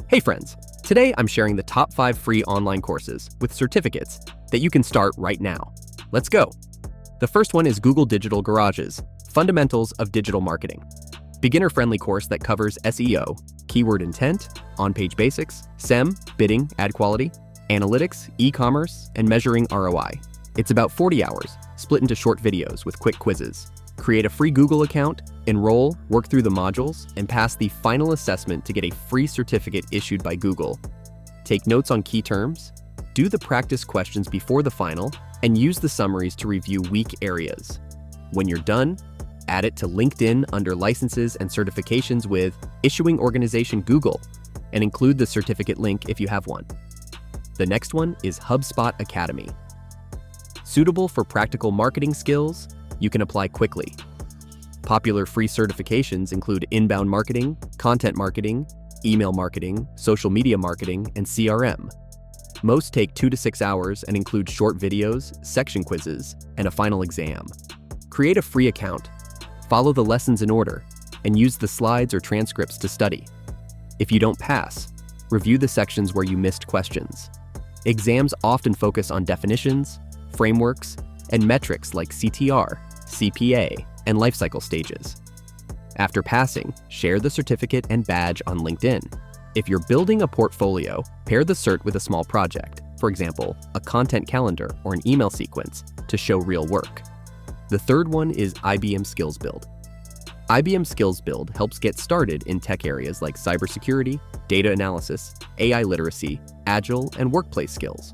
Hey friends, today I'm sharing the top 5 free online courses with certificates that you can start right now. Let's go. The first one is Google Digital Garage's Fundamentals of Digital Marketing. Beginner-friendly course that covers SEO, keyword intent, on-page basics, SEM, bidding, ad quality, analytics, e-commerce, and measuring ROI. It's about 40 hours, split into short videos with quick quizzes. Create a free Google account, enroll, work through the modules, and pass the final assessment to get a free certificate issued by Google. Take notes on key terms, do the practice questions before the final, and use the summaries to review weak areas. When you're done, add it to LinkedIn under licenses and certifications with issuing organization Google, and include the certificate link if you have one. The next one is HubSpot Academy. Suitable for practical marketing skills, you can apply quickly. Popular free certifications include inbound marketing, content marketing, email marketing, social media marketing, and CRM. Most take 2 to 6 hours and include short videos, section quizzes, and a final exam. Create a free account, follow the lessons in order, and use the slides or transcripts to study. If you don't pass, review the sections where you missed questions. Exams often focus on definitions, frameworks, and metrics like CTR, CPA, and lifecycle stages. After passing, share the certificate and badge on LinkedIn. If you're building a portfolio, pair the cert with a small project, for example, a content calendar or an email sequence, to show real work. The third one is IBM Skills Build. IBM Skills Build helps get started in tech areas like cybersecurity, data analysis, AI literacy, agile, and workplace skills.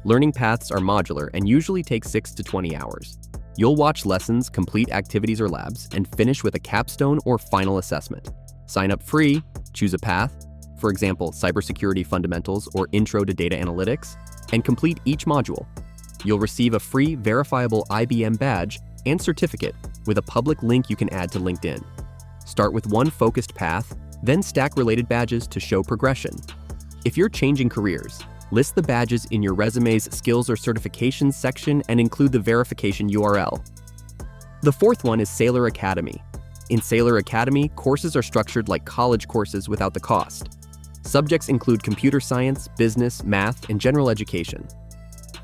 Learning paths are modular and usually take 6 to 20 hours. You'll watch lessons, complete activities or labs, and finish with a capstone or final assessment. Sign up free, choose a path, for example, cybersecurity fundamentals or intro to data analytics, and complete each module. You'll receive a free verifiable IBM badge and certificate with a public link you can add to LinkedIn. Start with one focused path, then stack related badges to show progression. If you're changing careers, list the badges in your resume's skills or certifications section and include the verification URL. The fourth one is Sailor Academy. In Sailor Academy, courses are structured like college courses without the cost. Subjects include computer science, business, math, and general education.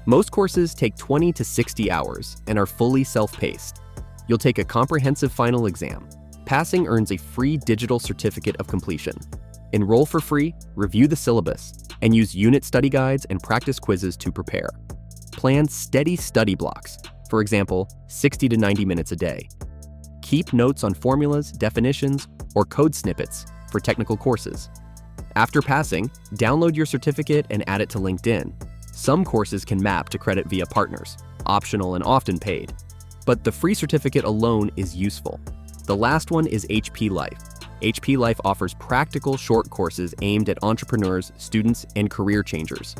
Most courses take 20 to 60 hours and are fully self-paced. You'll take a comprehensive final exam. Passing earns a free digital certificate of completion. Enroll for free, review the syllabus, and use unit study guides and practice quizzes to prepare. Plan steady study blocks, for example, 60 to 90 minutes a day. Keep notes on formulas, definitions, or code snippets for technical courses. After passing, download your certificate and add it to LinkedIn. Some courses can map to credit via partners, optional and often paid, but the free certificate alone is useful. The last one is HP Life. HP Life offers practical short courses aimed at entrepreneurs, students, and career changers.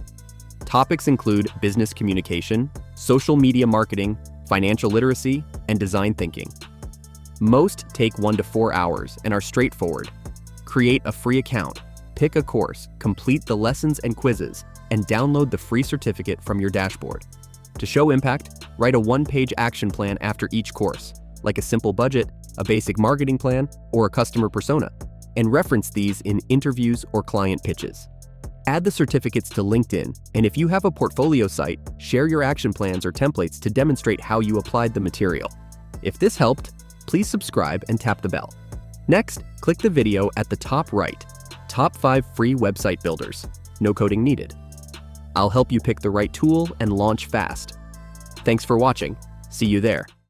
Topics include business communication, social media marketing, financial literacy, and design thinking. Most take 1 to 4 hours and are straightforward. Create a free account, pick a course, complete the lessons and quizzes, and download the free certificate from your dashboard. To show impact, write a 1-page action plan after each course, like a simple budget, a basic marketing plan, or a customer persona, and reference these in interviews or client pitches. Add the certificates to LinkedIn, and if you have a portfolio site, share your action plans or templates to demonstrate how you applied the material. If this helped, please subscribe and tap the bell. Next, click the video at the top right, Top 5 Free Website Builders. No coding needed. I'll help you pick the right tool and launch fast. Thanks for watching. See you there.